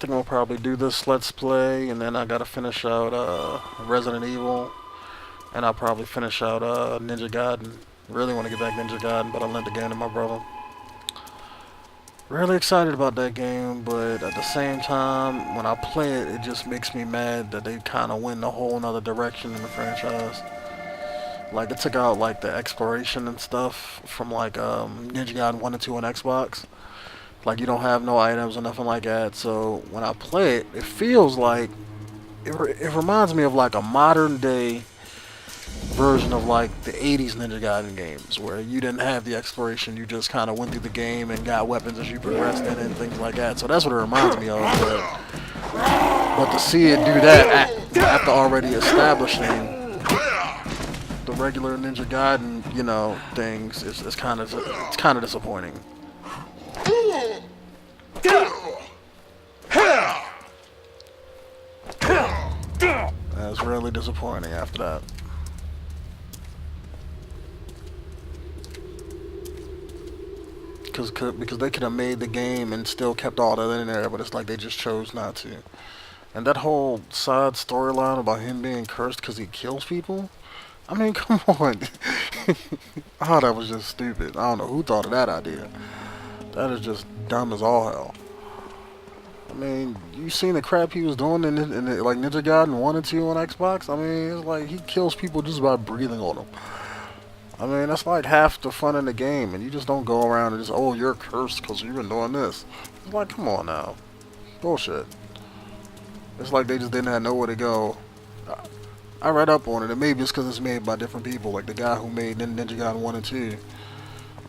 think I'll probably do this Let's Play, and then I gotta finish out Resident Evil, and I'll probably finish out Ninja Gaiden. Really want to get back Ninja Gaiden, but I lent the game to my brother. Really excited about that game, but at the same time, when I play it, it just makes me mad that they kind of went a whole nother direction in the franchise. Like, it took out, like, the exploration and stuff from, like, Ninja Gaiden 1 and 2 on Xbox. Like, you don't have no items or nothing like that, so when I play it, it feels like, it reminds me of, like, a modern-day version of, like, the 80s Ninja Gaiden games, where you didn't have the exploration, you just kind of went through the game and got weapons as you progressed in it and things like that. So that's what it reminds me of, but to see it do that after already establishing the regular Ninja Gaiden, you know, things, it's kind of disappointing. That's really disappointing after that. Because they could have made the game and still kept all that in there, but it's like they just chose not to. And that whole side storyline about him being cursed because he kills people, I mean, come on. Oh, that was just stupid. I don't know who thought of that idea. That is just dumb as all hell. I mean, you seen the crap he was doing in like Ninja Gaiden 1 and 2 on Xbox? I mean, it's like he kills people just by breathing on them. I mean, that's like half the fun in the game, and you just don't go around and just, oh, you're cursed because you've been doing this. It's like, come on now. Bullshit. It's like they just didn't have nowhere to go. I read up on it, and maybe it's because it's made by different people. Like, the guy who made Ninja Gaiden 1 and 2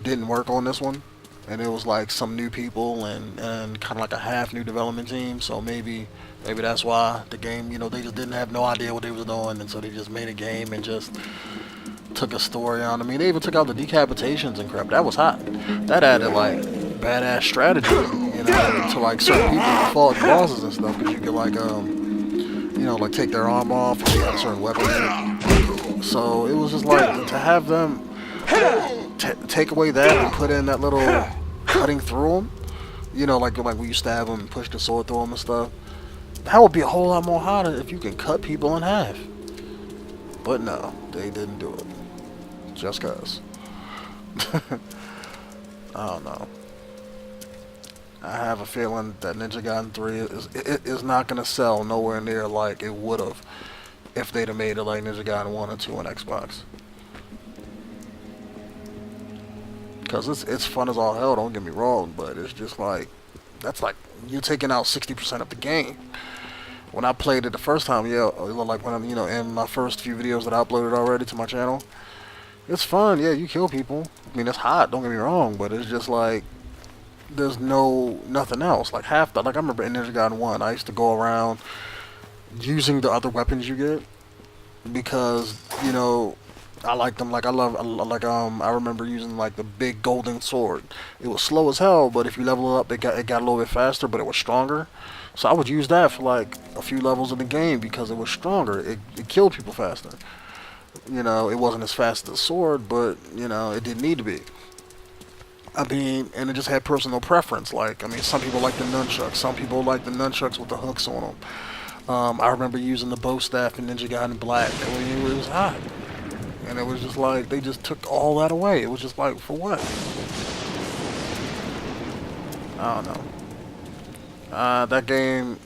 didn't work on this one, and it was like some new people and kind of like a half new development team, so maybe that's why the game, you know, they just didn't have no idea what they was doing, and so they just made a game and just took a story on. I mean, they even took out the decapitations and crap. That was hot. That added like badass strategy, you know, to like certain people who fought bosses and stuff, because you could like you know, like take their arm off if you had a certain weapon in it. So it was just like to have them take away that and put in that little cutting through them, you know, like when you stab them and push the sword through them and stuff. That would be a whole lot more harder if you can cut people in half. But no, they didn't do it. Just cause. I don't know. I have a feeling that Ninja Gaiden 3 is not gonna sell nowhere near like it would have if they'd have made it like Ninja Gaiden 1 and 2 on Xbox. Cause it's fun as all hell, don't get me wrong, but it's just like, that's like, you're taking out 60% of the game. When I played it the first time, yeah, like when I'm, you know, in my first few videos that I uploaded already to my channel, it's fun, yeah, you kill people. I mean, it's hot, don't get me wrong, but it's just like, there's nothing else. Like half that, like I remember in Ninja Gaiden 1, I used to go around using the other weapons you get, because, you know, I like them. Like I remember using like the big golden sword. It was slow as hell, but if you level it up, it got a little bit faster, but it was stronger. So I would use that for like a few levels in the game because it was stronger. It killed people faster. You know, it wasn't as fast as the sword, but you know, it didn't need to be. I mean, and it just had personal preference. Like, I mean, some people like the nunchucks. Some people like the nunchucks with the hooks on them. I remember using the bow staff in Ninja Gaiden Black. I mean, it was hot. And it was just like, they just took all that away. It was just like, for what? I don't know. That game,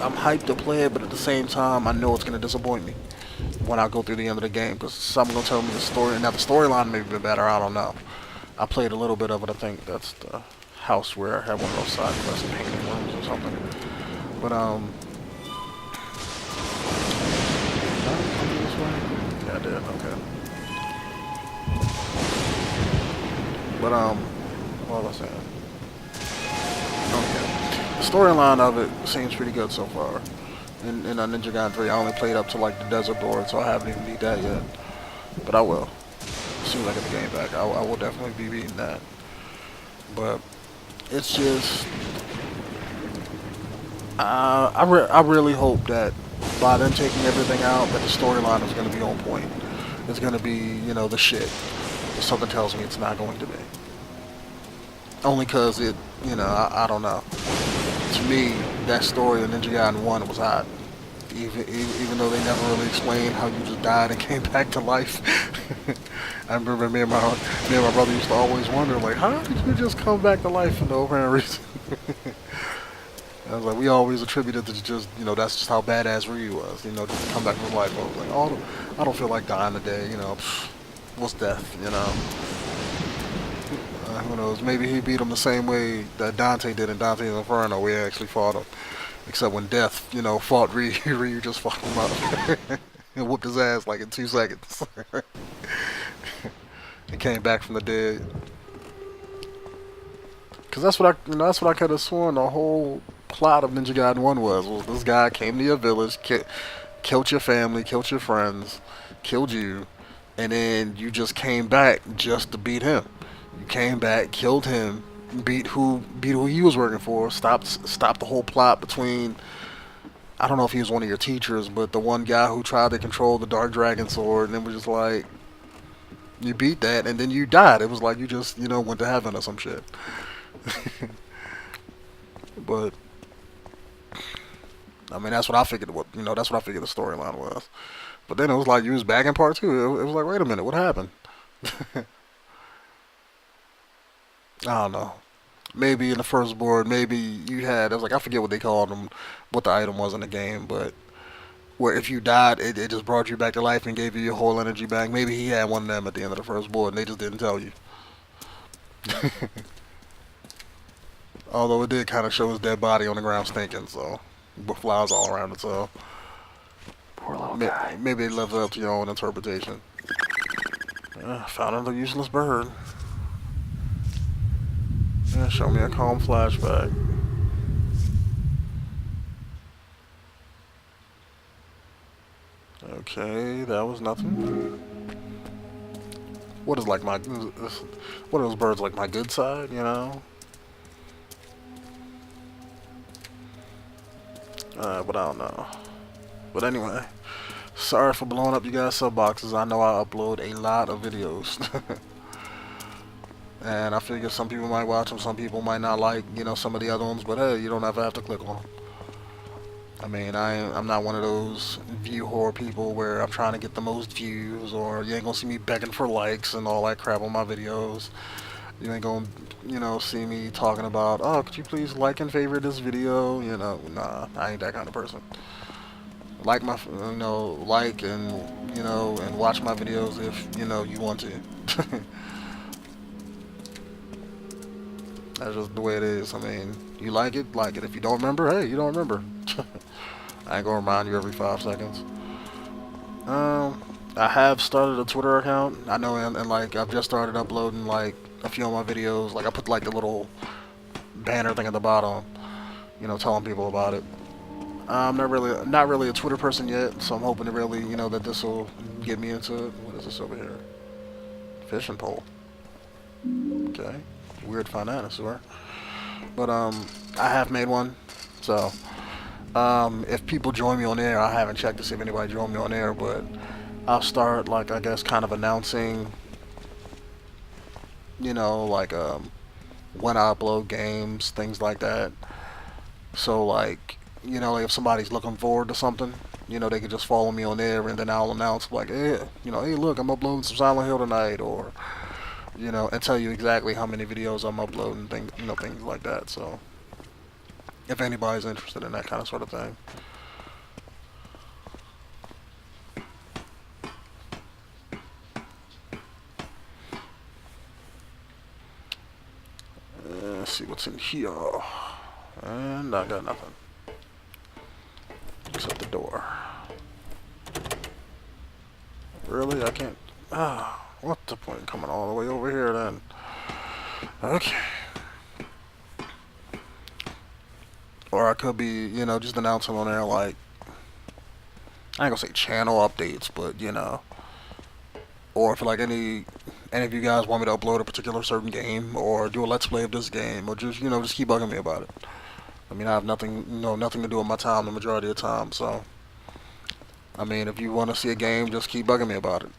I'm hyped to play it, but at the same time, I know it's going to disappoint me when I go through the end of the game, because someone's going to tell me the story. Now, the storyline may be better, I don't know. I played a little bit of it. I think that's the house where I had one of those side quests, painting rooms or something. But, yeah, I did, okay. But, what was I saying? Okay. The storyline of it seems pretty good so far. In Ninja Gaiden 3, I only played up to, like, the desert door, so I haven't even beat that yet. But I will. As soon as I get the game back, I will definitely be beating that. But, it's just... I really hope that by them taking everything out, that the storyline is going to be on point. It's going to be, you know, the shit. But something tells me it's not going to be. Only because it, you know, I don't know. to me, that story of Ninja Gaiden 1 was hot. Even though they never really explained how you just died and came back to life. I remember me and my brother used to always wonder, like, how did you just come back to life for no apparent reason? I was like, we always attributed to just, that's just how badass Ryu was, just to come back to life. I was like, oh, I don't feel like dying today, what's death, who knows, maybe he beat him the same way that Dante did in Dante's Inferno, where he actually fought him. Except when Death, fought Ryu, Ryu just fucked him up and whooped his ass like in 2 seconds. He came back from the dead. Cause that's what I could have sworn the whole plot of Ninja Gaiden 1 was this guy came to your village, killed your family, killed your friends, killed you, and then you just came back just to beat him. You came back, killed him, beat who he was working for, stopped the whole plot between, I don't know if he was one of your teachers, but the one guy who tried to control the Dark Dragon sword, and it was just like, you beat that and then you died. It was like you just, went to heaven or some shit. But I mean, that's what I figured that's what I figured the storyline was. But then it was like you was back in part 2. It was like, wait a minute, what happened? I don't know. Maybe in the first board, maybe you had, I forget what they called them, what the item was in the game, but where if you died, it just brought you back to life and gave you your whole energy back. Maybe he had one of them at the end of the first board and they just didn't tell you. Although it did kind of show his dead body on the ground stinking, so, with flies all around it, so. Poor little guy. Maybe it left it up to your own interpretation. Found another useless bird. Yeah, show me a calm flashback. Okay, that was nothing. What is like what are those birds, like my good side, but I don't know. But anyway, sorry for blowing up you guys' sub boxes. I know I upload a lot of videos. And I figure some people might watch them, some people might not like, some of the other ones, but hey, you don't ever have to click on them. I mean, I'm not one of those view whore people where I'm trying to get the most views, or you ain't gonna see me begging for likes and all that crap on my videos. You ain't gonna, see me talking about, oh, could you please like and favorite this video? Nah, I ain't that kind of person. Like my, like and, and watch my videos if, you want to. That's just the way it is. I mean, you like it, like it. If you don't remember, hey, you don't remember. I ain't gonna remind you every 5 seconds. I have started a Twitter account. I know, and like, I've just started uploading, like, a few of my videos. Like, I put, like, the little banner thing at the bottom, telling people about it. I'm not really a Twitter person yet, so I'm hoping to really, that this will get me into it. What is this over here? Fishing pole. Okay. Weird financier. But I have made one, so if people join me on air, I haven't checked to see if anybody joined me on air, but I'll start, like, I guess kind of announcing, like when I upload games, things like that. So like, like if somebody's looking forward to something, they could just follow me on there, and then I'll announce, like, hey, hey, look, I'm uploading some Silent Hill tonight, or and tell you exactly how many videos I'm uploading, things, things like that. So, if anybody's interested in that kind of sort of thing. Let's see what's in here. And I got nothing. Except the door. Really? I can't... what's the point of coming all the way over here then? Okay. Or I could be, just announcing on there, like, I ain't gonna say channel updates, but, or if, like, any of you guys want me to upload a particular certain game, or do a let's play of this game, or just, just keep bugging me about it. I mean, I have nothing, nothing to do with my time the majority of the time, so, I mean, if you want to see a game, just keep bugging me about it,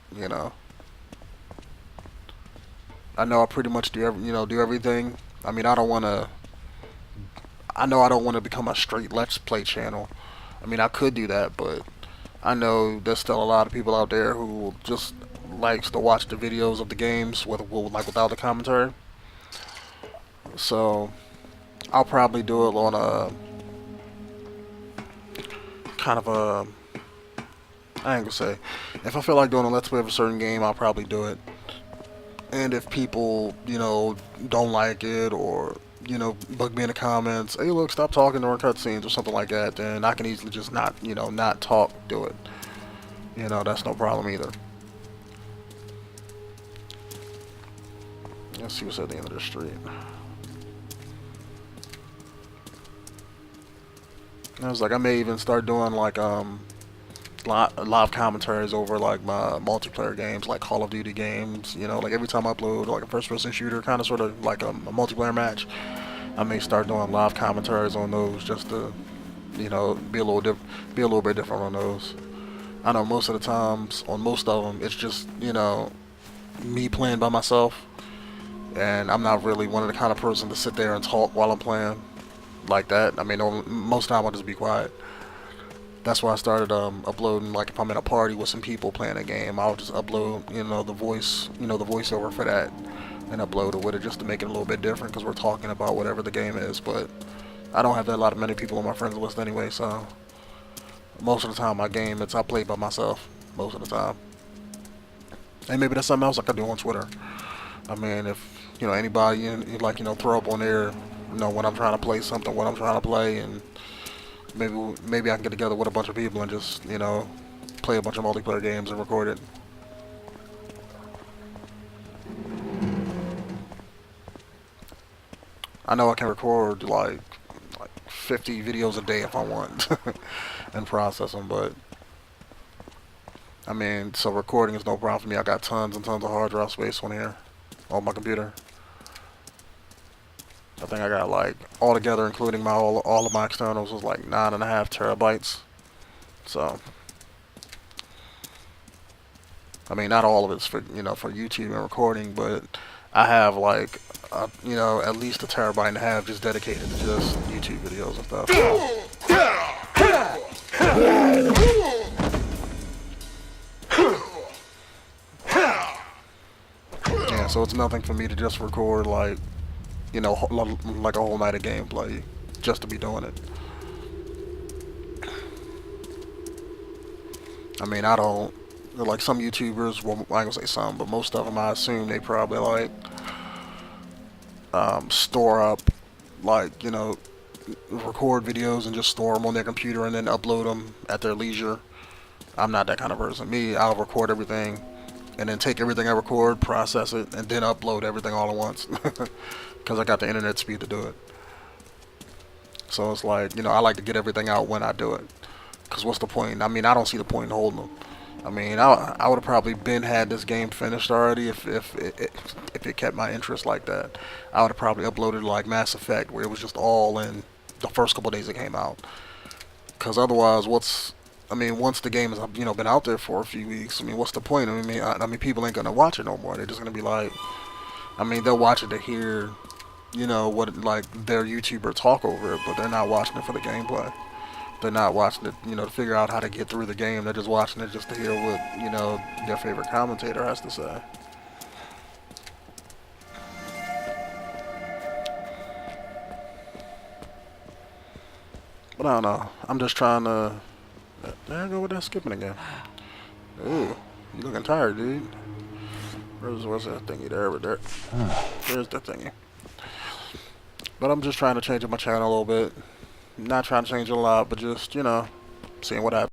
I know I pretty much do, do everything. I mean, I don't want I know I don't want to become a straight Let's Play channel. I mean, I could do that, but I know there's still a lot of people out there who just likes to watch the videos of the games like without the commentary. So I'll probably do it on a kind of a, I ain't gonna say, if I feel like doing a Let's Play of a certain game, I'll probably do it. And if people, don't like it, or bug me in the comments, hey look, stop talking during cutscenes or something like that, then I can easily just not talk, do it. That's no problem either. Let's see what's at the end of the street. I was like, I may even start doing like live commentaries over like my multiplayer games, like Call of Duty games. Like every time I upload like a first-person shooter, kind of sort of like a multiplayer match, I may start doing live commentaries on those just to, be a little bit different on those. I know most of the times on most of them, it's just me playing by myself, and I'm not really one of the kind of person to sit there and talk while I'm playing like that. I mean, most of the time I'll just be quiet. That's why I started uploading, like if I'm in a party with some people playing a game, I'll just upload, the voice, the voiceover for that, and upload it with it just to make it a little bit different, because we're talking about whatever the game is. But I don't have that many people on my friends list anyway, so most of the time I play by myself most of the time. And maybe that's something else I could do on Twitter. I mean, if anybody throw up on there, when I'm trying to play something, what I'm trying to play, and maybe I can get together with a bunch of people and just play a bunch of multiplayer games and record it. I know I can record like 50 videos a day if I want and process them, but I mean, so recording is no problem for me. I got tons and tons of hard drive space on here on my computer. I think I got like altogether, including all of my externals, was like 9.5 terabytes. So I mean, not all of it's for for YouTube and recording, but I have like at least 1.5 terabytes just dedicated to just YouTube videos and stuff. Yeah, so it's nothing for me to just record like like a whole night of gameplay just to be doing it. I mean, I don't, like some YouTubers, well, I ain't gonna say some, but most of them, I assume they probably like store up, like, record videos and just store them on their computer and then upload them at their leisure. I'm not that kind of person. Me, I'll record everything and then take everything I record, process it, and then upload everything all at once. Because I got the internet speed to do it. So it's like, I like to get everything out when I do it. Because what's the point? I mean, I don't see the point in holding them. I mean, I would have probably had this game finished already if it kept my interest like that. I would have probably uploaded like Mass Effect, where it was just all in the first couple days it came out. Because otherwise, once the game has been out there for a few weeks, I mean, what's the point? I mean, people ain't gonna watch it no more. They're just gonna be like, I mean, they'll watch it to hear, what like their YouTuber talk over it, but they're not watching it for the gameplay. They're not watching it, to figure out how to get through the game. They're just watching it just to hear what, their favorite commentator has to say. But I don't know. I'm just trying to. There I go with that skipping again. Ooh, you looking tired, dude. Where's that thingy there? Right there. There's that thingy. But I'm just trying to change up my channel a little bit. Not trying to change it a lot, but just, seeing what happens.